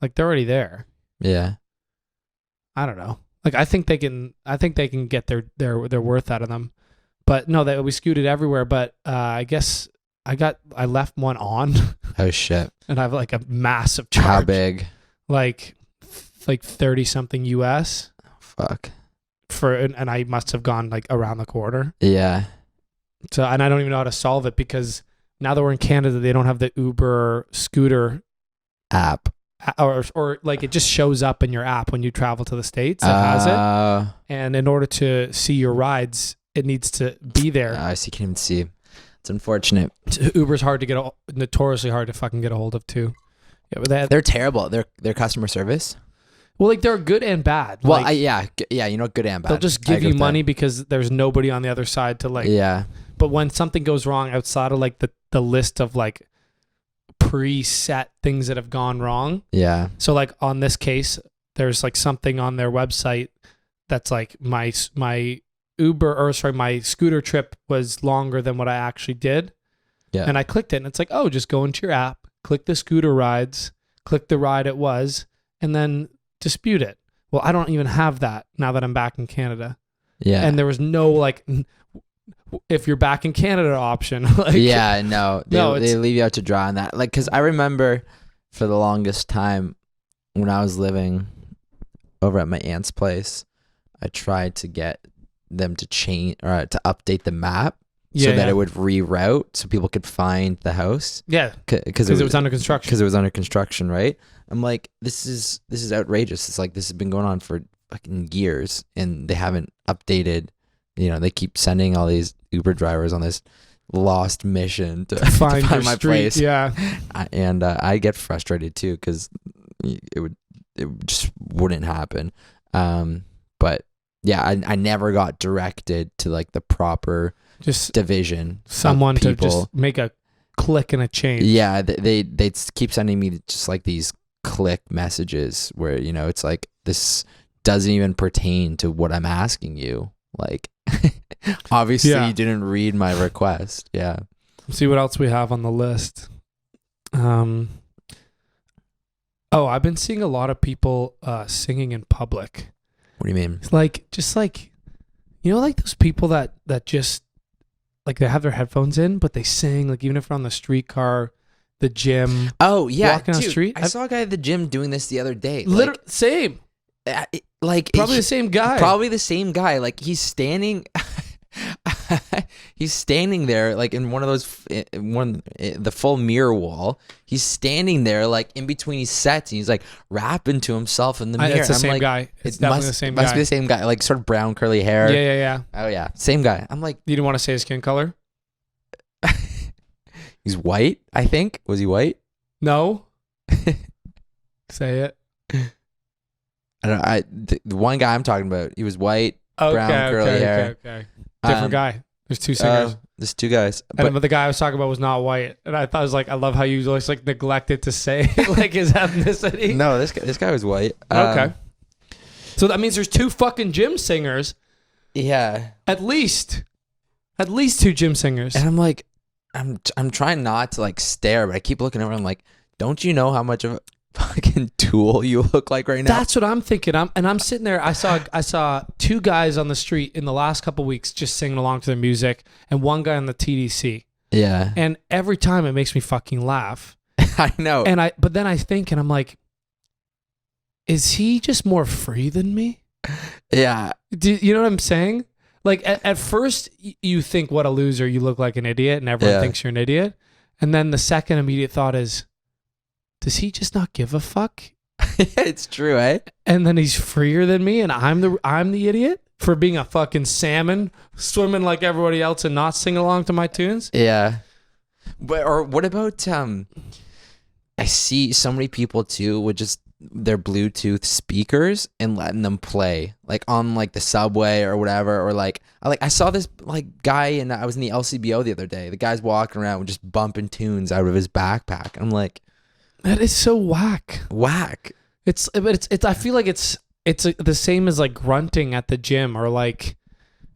S2: like they're already there.
S3: Yeah.
S2: I don't know. Like I think they can get their worth out of them. But no, we scooted everywhere. But I guess I left one on.
S3: Oh shit!
S2: And I have like a massive charge.
S3: How big?
S2: Like 30 something US.
S3: Oh, fuck.
S2: And I must have gone like around the corner.
S3: Yeah.
S2: So, and I don't even know how to solve it, because now that we're in Canada, they don't have the Uber scooter
S3: app.
S2: Or like it just shows up in your app when you travel to the States. It has it. And in order to see your rides, it needs to be there.
S3: I see. Can't even see. It's unfortunate.
S2: Uber's notoriously hard to fucking get a hold of too. Yeah, but
S3: they're terrible. Their customer service.
S2: Well, like they're good and bad.
S3: Well,
S2: like,
S3: good and bad.
S2: They'll just give you money because there's nobody on the other side to like.
S3: Yeah.
S2: But when something goes wrong outside of like the list of like preset things that have gone wrong.
S3: Yeah.
S2: So like on this case, there's like something on their website that's like my scooter trip was longer than what I actually did.
S3: Yeah.
S2: And I clicked it and it's like, oh, just go into your app, click the scooter rides, click the ride it was, and then dispute it. Well, I don't even have that now that I'm back in Canada.
S3: Yeah.
S2: And there was no like, if you're back in Canada option. Like,
S3: yeah, no. They leave you out to dry on that. Like, because I remember for the longest time when I was living over at my aunt's place, I tried to get them to change or to update the map so that it would reroute so people could find the house.
S2: Yeah, because it was under construction.
S3: Because it was under construction, right? I'm like, this is outrageous. It's like this has been going on for fucking years, and they haven't updated. They keep sending all these Uber drivers on this lost mission to
S2: Find
S3: find
S2: your
S3: my
S2: street.
S3: place.
S2: Yeah.
S3: And I get frustrated too because it just wouldn't happen. But yeah, I never got directed to like the proper
S2: Just
S3: division. of
S2: someone to
S3: people.
S2: just make a click and a change.
S3: Yeah, they keep sending me just like these click messages where, you know, it's like, this doesn't even pertain to what I'm asking you. Like, obviously
S2: Yeah.
S3: you didn't read my request. Yeah.
S2: Let's see what else we have on the list. Oh, I've been seeing a lot of people singing in public.
S3: What do you mean?
S2: It's like, just like, you know, like those people that just, like they have their headphones in, but they sing, like even if they're on the streetcar, the gym.
S3: Oh yeah,
S2: Walking on the
S3: dude,
S2: street.
S3: I saw a guy at the gym doing this the other day.
S2: Literally, same.
S3: Like
S2: Probably the same guy.
S3: Probably the same guy. Like he's standing, he's standing there like in one of those the full mirror wall. He's standing there like in between his sets, and he's like rapping to himself in the mirror.
S2: It's the
S3: I'm
S2: same
S3: like,
S2: guy. It's definitely the same guy.
S3: Must be the same guy. Like sort of brown curly hair.
S2: Yeah.
S3: Oh yeah, same guy. I'm like,
S2: You didn't want to say his skin color?
S3: he's white. I think was he white?
S2: No. Say it.
S3: I don't know. The one guy I'm talking about, he was white,
S2: Okay,
S3: brown curly hair.
S2: Okay. Different guy. There's two singers.
S3: There's two guys.
S2: But the guy I was talking about was not white, and I thought it was like, I love how you always like neglected to say like his ethnicity.
S3: No, this guy was white.
S2: Okay. So that means there's two fucking gym singers.
S3: Yeah.
S2: At least two gym singers.
S3: And I'm like, I'm trying not to like stare, but I keep looking over. I'm like, don't you know how much of a fucking tool you look like right now?
S2: That's what I'm thinking. I'm sitting there. I saw two guys on the street in the last couple of weeks just singing along to their music, and one guy on the TDC.
S3: Yeah.
S2: And every time it makes me fucking laugh.
S3: I know.
S2: But then I think, and I'm like, is he just more free than me?
S3: Yeah.
S2: Do you know what I'm saying? Like at first you think, what a loser, you look like an idiot, and everyone thinks you're an idiot. And then the second immediate thought is, does he just not give a fuck?
S3: It's true, eh?
S2: And then he's freer than me, and I'm the idiot for being a fucking salmon swimming like everybody else and not singing along to my tunes.
S3: Yeah. But or what about I see so many people too with just their Bluetooth speakers and letting them play like on like the subway or whatever, or like I saw this like guy, and I was in the LCBO the other day. The guy's walking around just bumping tunes out of his backpack. I'm like,
S2: that is so whack. It's I feel like it's the same as like grunting at the gym, or like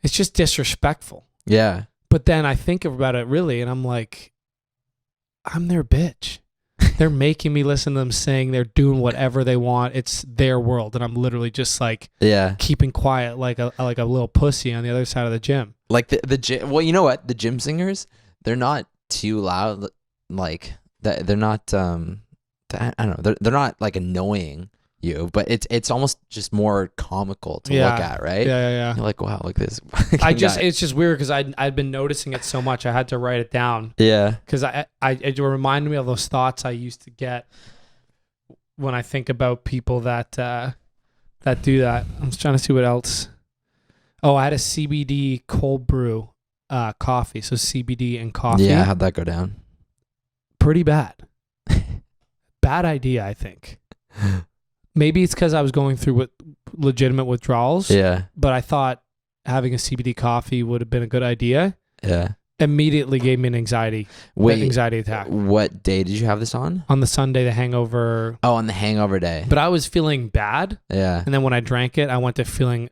S2: it's just disrespectful.
S3: Yeah.
S2: But then I think about it really, and I'm like, I'm their bitch. They're making me listen to them sing. They're doing whatever they want. It's their world, and I'm literally just like keeping quiet like a little pussy on the other side of the gym.
S3: Like the gym. Well, you know what? The gym singers, they're not too loud. Like they're not. I don't know. They're not like annoying you, but it's almost just more comical to look at, right?
S2: Yeah.
S3: You're like, wow, look this.
S2: It's just weird because I'd been noticing it so much. I had to write it down.
S3: Yeah.
S2: Because it reminded me of those thoughts I used to get when I think about people that do that. I'm just trying to see what else. Oh, I had a CBD cold brew coffee. So CBD and coffee.
S3: Yeah, how'd that go down?
S2: Pretty bad. Bad idea, I think. Maybe it's because I was going through legitimate withdrawals.
S3: Yeah.
S2: But I thought having a CBD coffee would have been a good idea.
S3: Yeah.
S2: Immediately gave me an anxiety attack.
S3: What day did you have this on?
S2: On the Sunday, the hangover.
S3: Oh, on the hangover day.
S2: But I was feeling bad.
S3: Yeah.
S2: And then when I drank it, I went to feeling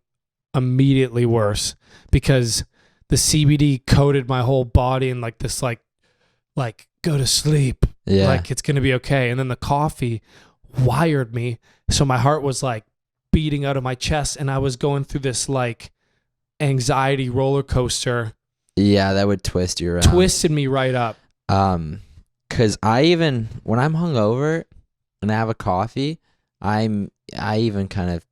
S2: immediately worse because the CBD coated my whole body in like this like go to sleep.
S3: Yeah.
S2: Like it's going to be okay. And then the coffee wired me. So my heart was like beating out of my chest, and I was going through this like anxiety roller coaster.
S3: Yeah, that would twist you around.
S2: Twisted me right up.
S3: Cause when I'm hungover and I have a coffee, I even kind of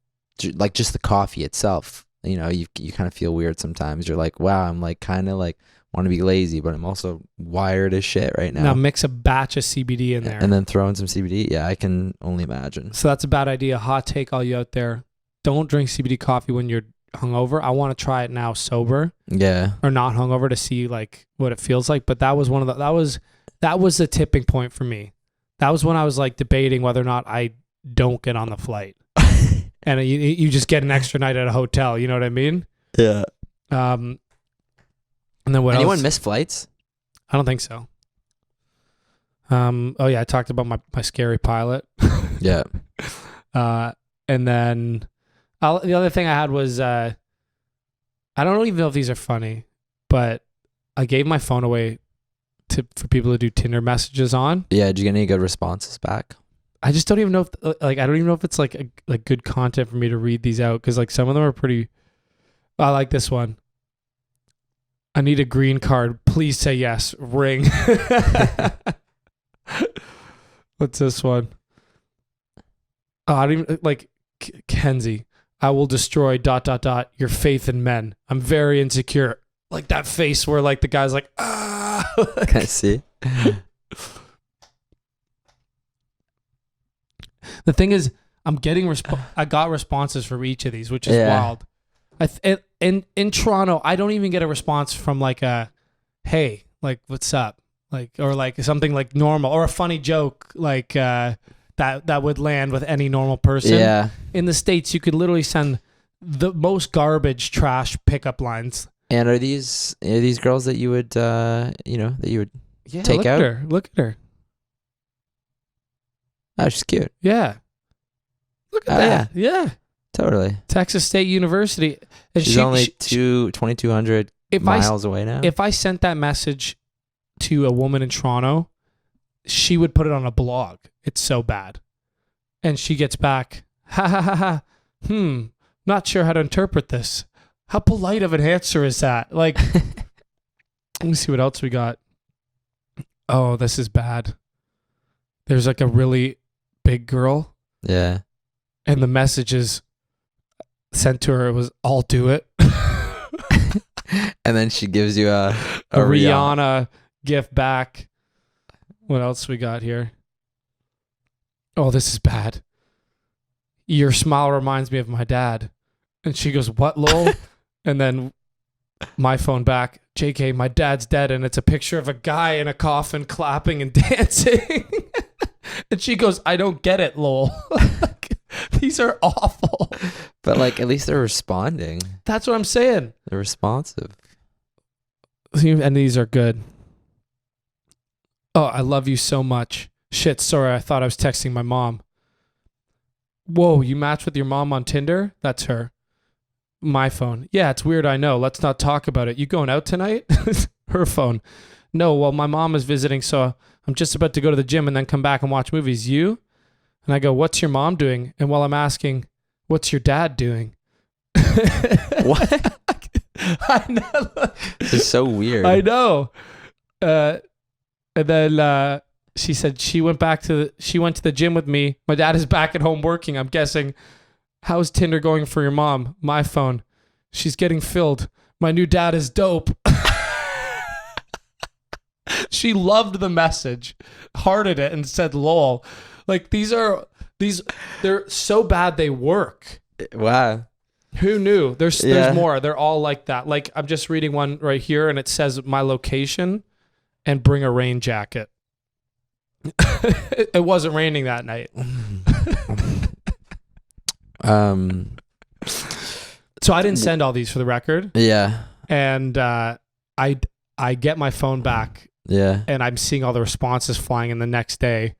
S3: like just the coffee itself. You know, you kind of feel weird sometimes. You're like, wow, I'm like kind of like want to be lazy, but I'm also wired as shit right now.
S2: Now mix a batch of CBD in there.
S3: And then throw in some CBD. Yeah, I can only imagine.
S2: So that's a bad idea. Hot take all you out there. Don't drink CBD coffee when you're hungover. I want to try it now sober
S3: Yeah.
S2: or not hungover to see like what it feels like. But that was one of the that was the tipping point for me. That was when I was like debating whether or not I don't get on the flight, and you just get an extra night at a hotel. You know what I mean?
S3: Yeah.
S2: And then what
S3: Anyone
S2: else?
S3: miss flights?
S2: I don't think so. Oh yeah, I talked about my scary pilot.
S3: Yeah.
S2: And then the other thing I had was I don't even know if these are funny, but I gave my phone away for people to do Tinder messages on.
S3: Yeah. Did you get any good responses back?
S2: I just don't even know if I don't even know if it's like good content for me to read these out because like some of them are pretty. I like this one. I need a green card. Please say yes. Ring. What's this one? Oh, I don't even like Kenzie. I will destroy ... your faith in men. I'm very insecure. Like that face where like the guy's like, ah.
S3: Can I see?
S2: The thing is, I'm getting I got responses from each of these, which is
S3: Yeah.
S2: wild. In Toronto, I don't even get a response from like a, hey, like what's up, like or like something like normal or a funny joke like that would land with any normal person.
S3: Yeah.
S2: In the States, you could literally send the most garbage, trash pickup lines.
S3: And are these girls that you would that you would
S2: Yeah,
S3: take
S2: look
S3: out?
S2: At her. Look at her.
S3: Oh, she's cute.
S2: Yeah. Look at
S3: Oh,
S2: that. Yeah.
S3: Totally.
S2: Texas State University. And
S3: She's only 2,200 miles away now.
S2: If I sent that message to a woman in Toronto, she would put it on a blog. It's so bad. And she gets back, ha ha ha ha. Not sure how to interpret this. How polite of an answer is that? Like, let me see what else we got. Oh, this is bad. There's like a really big girl.
S3: Yeah.
S2: And the message is sent to her. It was, I'll do it.
S3: And then she gives you a
S2: Rihanna gift back. What else we got here? Oh, this is bad. Your smile reminds me of my dad. And she goes, what, lol? And then my phone back, JK, my dad's dead. And it's a picture of a guy in a coffin clapping and dancing. And she goes, I don't get it, lol. These are awful.
S3: But like at least they're responding.
S2: That's what I'm saying.
S3: They're responsive.
S2: And these are good. Oh, I love you so much. Shit, sorry, I thought I was texting my mom. Whoa, you matched with your mom on Tinder? That's her. My phone. Yeah, it's weird, I know. Let's not talk about it. You going out tonight? Her phone. No, well, my mom is visiting, so I'm just about to go to the gym and then come back and watch movies. You? And I go, what's your mom doing? And while I'm asking, what's your dad doing?
S3: What?
S2: I know.
S3: This is so weird.
S2: I know. And then she said she went to the gym with me. My dad is back at home working. I'm guessing. How's Tinder going for your mom? My phone. She's getting filled. My new dad is dope. She loved the message, hearted it, and said lol. Like they're so bad they work.
S3: Wow.
S2: Who knew? There's more. They're all like that. Like I'm just reading one right here and it says my location and bring a rain jacket. It wasn't raining that night. So I didn't send all these for the record.
S3: Yeah.
S2: And I get my phone back.
S3: Yeah.
S2: And I'm seeing all the responses flying in the next day.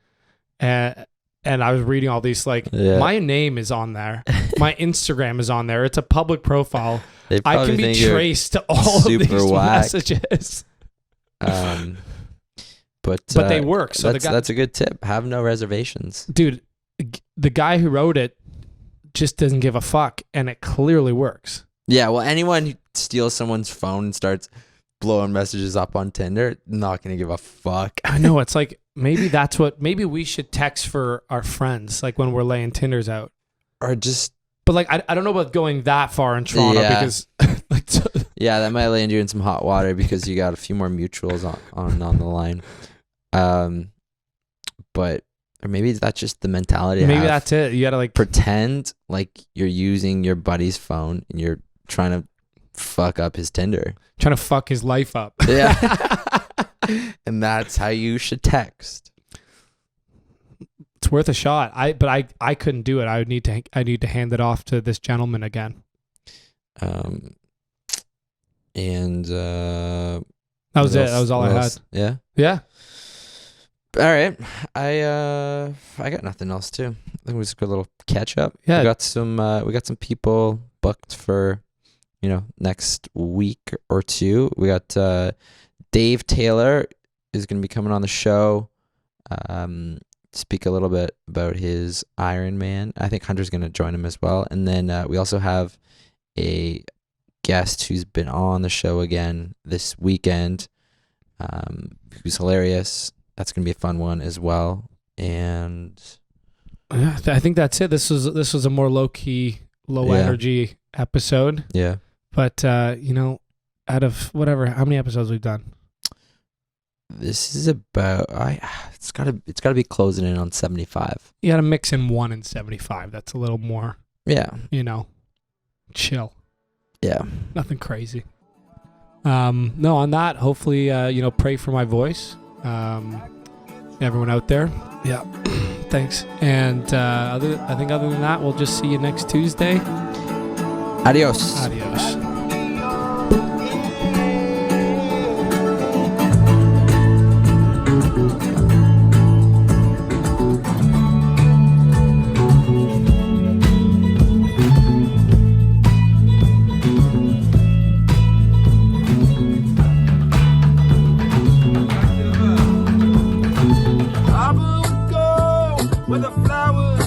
S2: And I was reading all these like my name is on there. My Instagram is on there. It's a public profile. I can be traced to all of these messages.
S3: But
S2: they work. So
S3: that's a good tip. Have no reservations.
S2: Dude, the guy who wrote it just doesn't give a fuck, and it clearly works.
S3: Yeah, well, anyone who steals someone's phone and starts blowing messages up on Tinder, not gonna give a fuck.
S2: I know. It's like maybe we should text for our friends, like when we're laying Tinders out,
S3: or just.
S2: But like I don't know about going that far in Toronto because like,
S3: yeah, that might land you in some hot water because you got a few more mutuals on the line. But or maybe that's just the mentality.
S2: Maybe that's it. You gotta like
S3: pretend like you're using your buddy's phone and you're trying to fuck up his Tinder.
S2: Trying to fuck his life up.
S3: Yeah. And that's how you should text.
S2: It's worth a shot. But I couldn't do it. I need to hand it off to this gentleman again.
S3: And
S2: that was it. That was all I had.
S3: Yeah.
S2: Yeah.
S3: All right. I got nothing else too. I think it was a good little catch up.
S2: Yeah.
S3: We got some people booked for, next week or two. We got Dave Taylor is going to be coming on the show. Speak a little bit about his Iron Man. I think Hunter's going to join him as well. And then we also have a guest who's been on the show again this weekend, who's hilarious. That's gonna be a fun one as well. And
S2: yeah, I think that's it. This was a more low key, low energy episode.
S3: Yeah.
S2: But out of how many episodes we've done?
S3: This is about it's gotta be closing in on 75.
S2: You gotta mix in 1 and 75. That's a little more.
S3: Yeah.
S2: Chill.
S3: Yeah.
S2: Nothing crazy. No, on that, hopefully, pray for my voice. Everyone out there. Yeah. Thanks. And other than that, we'll just see you next Tuesday.
S3: Adios.
S2: Adios.
S1: I will go where the flowers